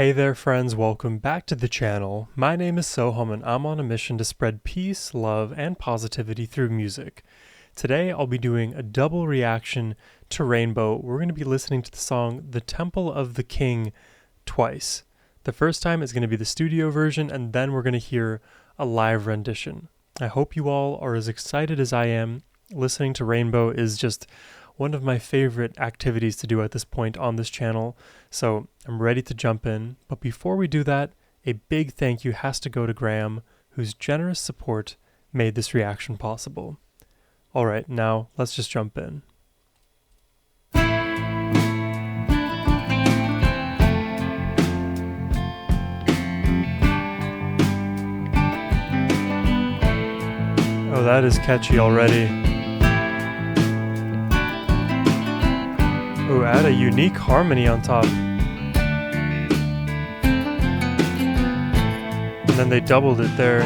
Hey there friends, welcome back to the channel. My name is Sohum and I'm on a mission to spread peace, love, and positivity through music. Today I'll be doing a double reaction to Rainbow. We're going to be listening to the song The Temple of the King twice. The first time is going to be the studio version and then we're going to hear a live rendition. I hope you all are as excited as I am. Listening to Rainbow is just one of my favorite activities to do at this point on this channel, so I'm ready to jump in. But before we do that, a big thank you has to go to Graham, whose generous support made this reaction possible. Alright, now let's just jump in. Oh, that is catchy already. Ooh, add a unique harmony on top. And then they doubled it there.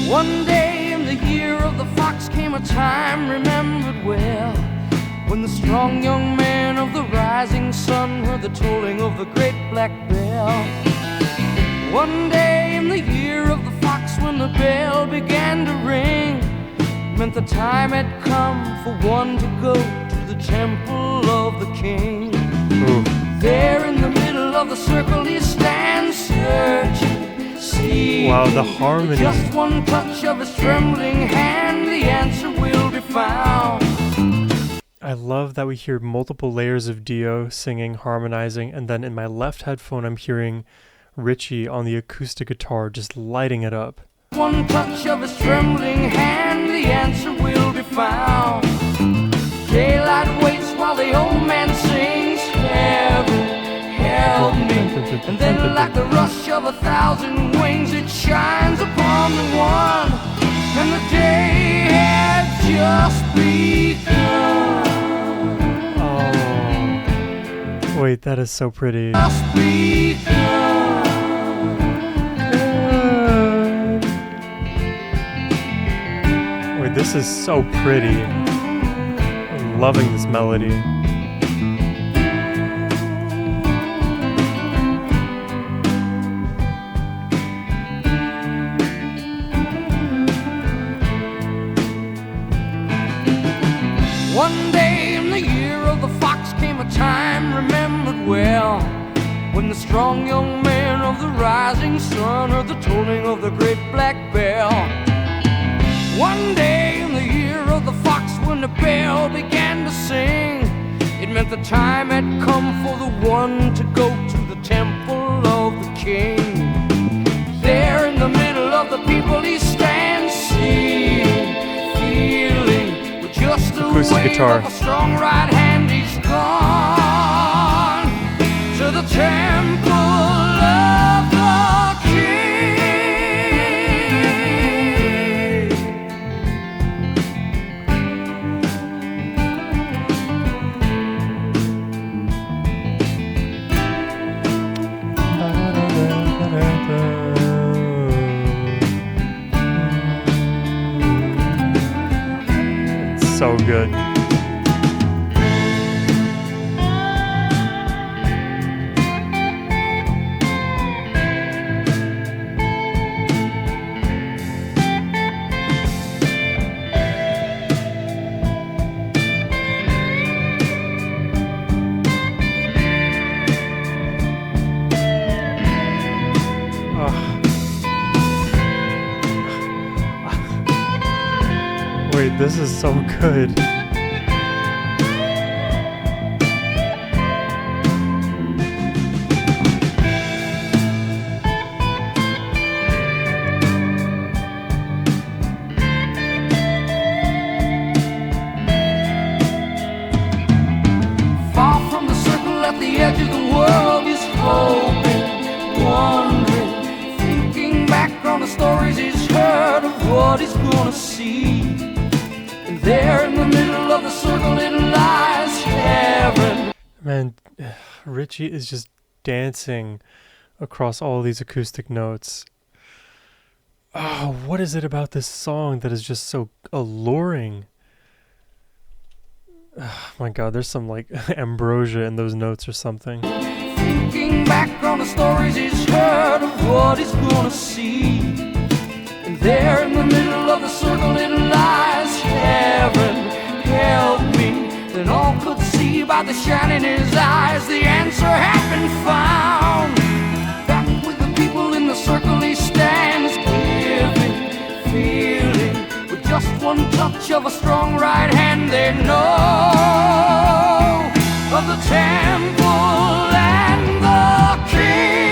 One day in the year of the fox came a time remembered well, when the strong young man of the rising sun heard the tolling of the great black bell. One day in the year of the fox, when the bell began to ring, meant the time had come for one to go to the temple of the king. Ooh. There in the middle of the circle he stands searching, seeking. Wow, the harmony. Just one touch of his trembling hand, the answer will be found. I love that we hear multiple layers of Dio singing, harmonizing, and then in my left headphone I'm hearing Richie on the acoustic guitar just lighting it up. One touch of his trembling hand, the answer will be found. Daylight waits while the old man sings, heaven, help me. And then like the rush of 1,000 wings, it shines upon the one, and the day had just begun. Oh, wait, that is so pretty. Just begun. Wait, this is so pretty. I'm loving this melody. One day in the year of the fox came a time remembered well, when the strong young man of the rising sun heard the tolling of the great black bell. One day in the year of the fox, when the bell began to sing, it meant the time had come for the one to go to the temple of the king. There in the middle of the people he stands, seeing, feeling, with just a Acoustic wave guitar. of a strong right hand he's gone to the temple of the king. It's so good. Wait, this is so good. Far from the circle at the edge of the world, he's hoping, wondering, thinking back on the stories he's heard of what he's gonna see. And there in the middle of the circle it lies, heaven. Man, Richie is just dancing across all these acoustic notes. Oh, what is it about this song that is just so alluring? Oh my god, there's some like ambrosia in those notes or something. Thinking back on the what he's gonna see. And there in the middle of the circle it lies, heaven help me. Then all could see by the shine in his eyes, the answer had been found. Back with the people in the circle he stands, giving, feeling. With just one touch of a strong right hand, they know of the temple and the king.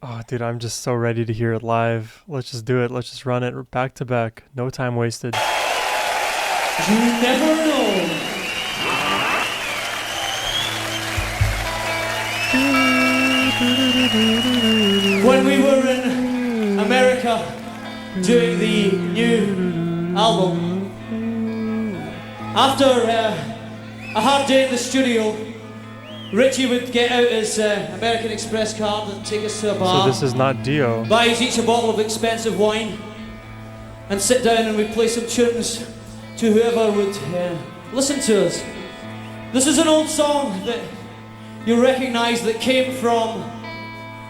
Oh, dude, I'm just so ready to hear it live. Let's just do it. Let's just run it back to back. No time wasted. You never know. When we were in America doing the new album, after a hard day in the studio, Richie would get out his American Express card and take us to a bar. So this is not Dio. Buy us each a bottle of expensive wine and sit down and we'd play some tunes to whoever would listen to us. This is an old song that you'll recognise that came from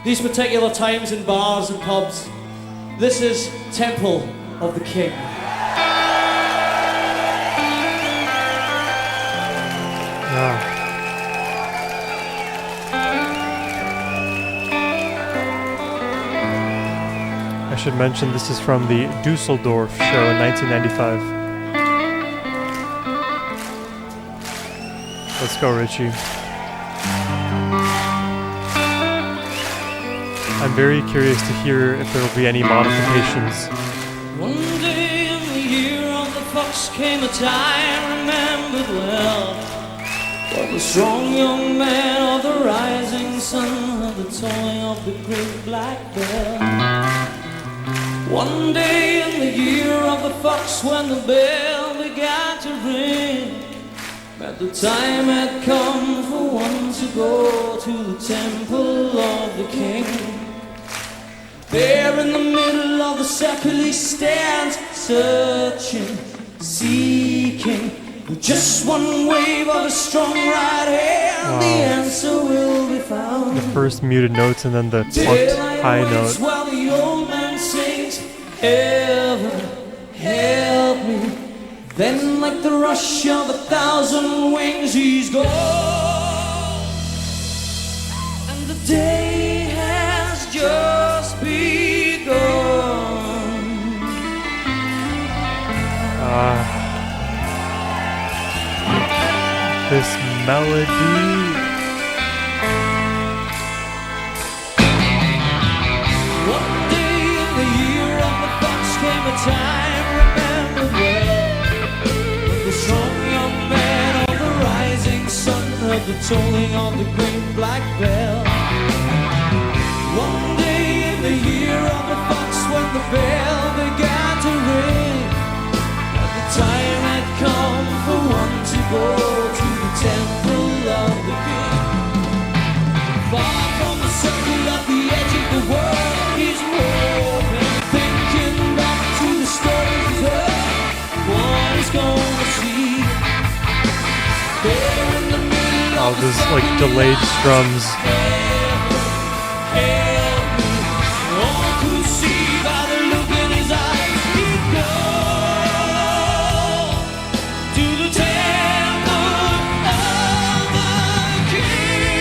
these particular times in bars and pubs. This is Temple of the King. Yeah. I should mention this is from the Dusseldorf show in 1995. Let's go, Richie. I'm very curious to hear if there will be any modifications. One day in the year of the fox came a time remembered well, for the strong young man of the rising sun, of the tolling of the great black bell. One day in the year of the fox, when the bell began to ring, but the time had come for one to go to the temple of the king. There in the middle of the circle he stands, searching, seeking. With just one wave of his strong right hand, the answer will be found. The first muted notes and then the plucked high note. While the old man sings, heaven help me. Then like the rush of 1,000 wings he's gone, and the day has just begun. This melody. One day in the year of the fox came a time remembered well, when the strong young man of the rising sun heard the tolling of the great black bell. One day in the year of the fox, when the bell began to ring, and the time had come for one to go to the temple of the king. Far from the circle at the edge of the world, he's moving, thinking back to the stories he's heard, what he's gonna see. There in the middle of This like delayed strums. all could see by the look in his eyes, he'd go to the temple of the king.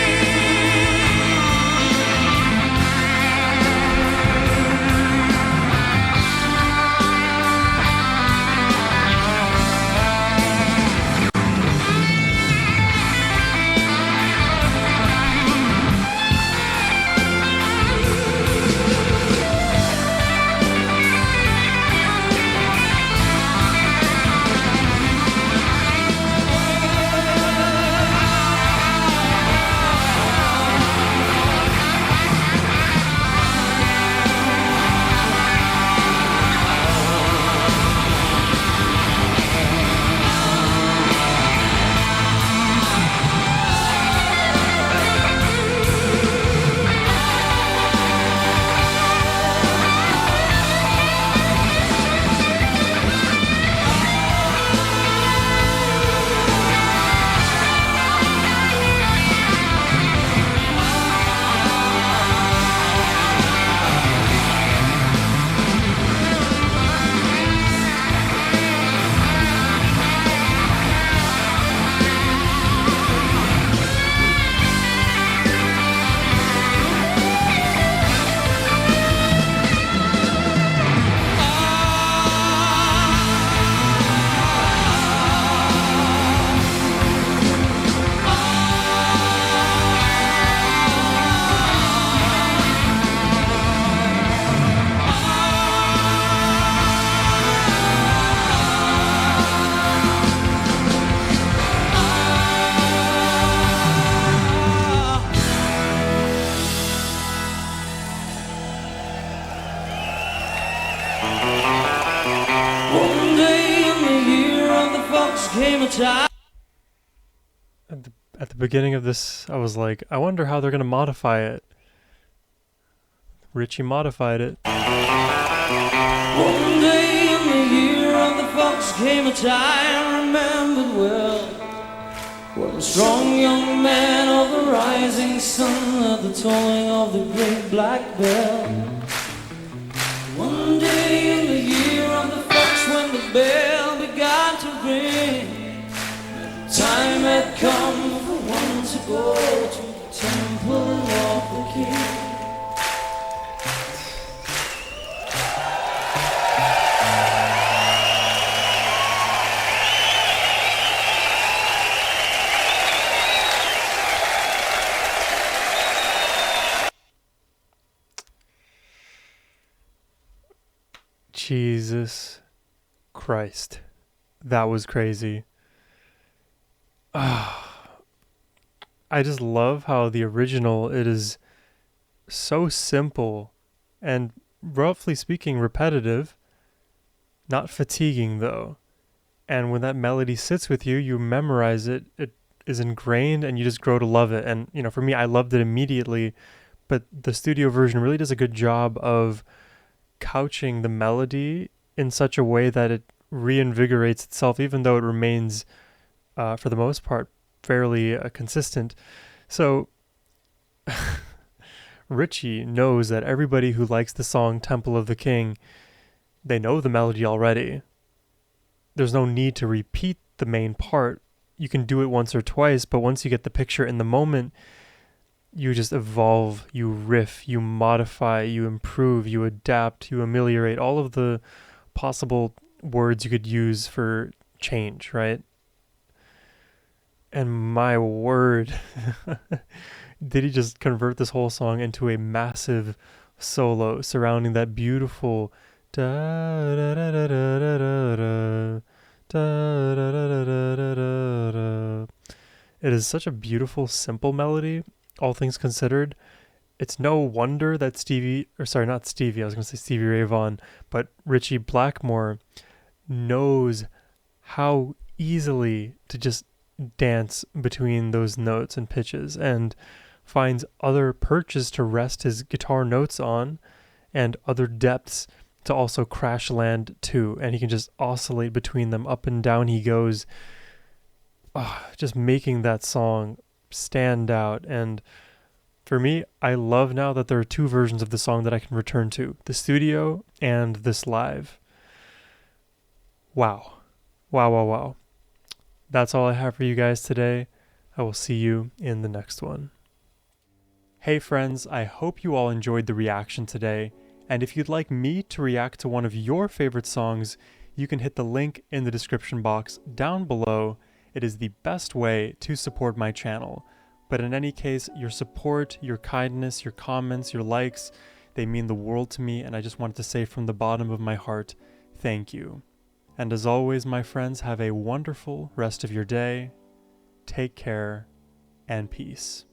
came a time. At the beginning of this, I was like, I wonder how they're going to modify it. Richie modified it. One day in the year of the fox came a time remembered well, when the strong young man of the rising sun heard the tolling of the great black bell. One day in the year of the fox, when the bell began to ring, time had come for one to go to the temple of the king. Jesus Christ. That was crazy. I just love how the original, it is so simple and, roughly speaking, repetitive, not fatiguing though. And when that melody sits with you, you memorize it, it is ingrained, and you just grow to love it. And, you know, for me, I loved it immediately, but the studio version really does a good job of couching the melody in such a way that it reinvigorates itself, even though it remains, for the most part, fairly consistent. So Richie knows that everybody who likes the song Temple of the King, they know the melody already. There's no need to repeat the main part. You can do it once or twice, but once you get the picture in the moment, you just evolve, you riff, you modify, you improve, you adapt, you ameliorate all of the possible words you could use for change, right? And my word, did he just convert this whole song into a massive solo surrounding that beautiful da da da da da da da da da da da da. It is such a beautiful, simple melody, all things considered. It's no wonder that Stevie Ray Vaughan, but Richie Blackmore knows how easily to just dance between those notes and pitches, and finds other perches to rest his guitar notes on and other depths to also crash land to, and he can just oscillate between them. Up and down he goes, just making that song stand out. And for me, I love now that there are two versions of the song that I can return to, the studio and this live. Wow. That's all I have for you guys today. I will see you in the next one. Hey friends, I hope you all enjoyed the reaction today, and if you'd like me to react to one of your favorite songs, you can hit the link in the description box down below. It is the best way to support my channel. But in any case, your support, your kindness, your comments, your likes, they mean the world to me, and I just wanted to say from the bottom of my heart, thank you. And as always, my friends, have a wonderful rest of your day. Take care and peace.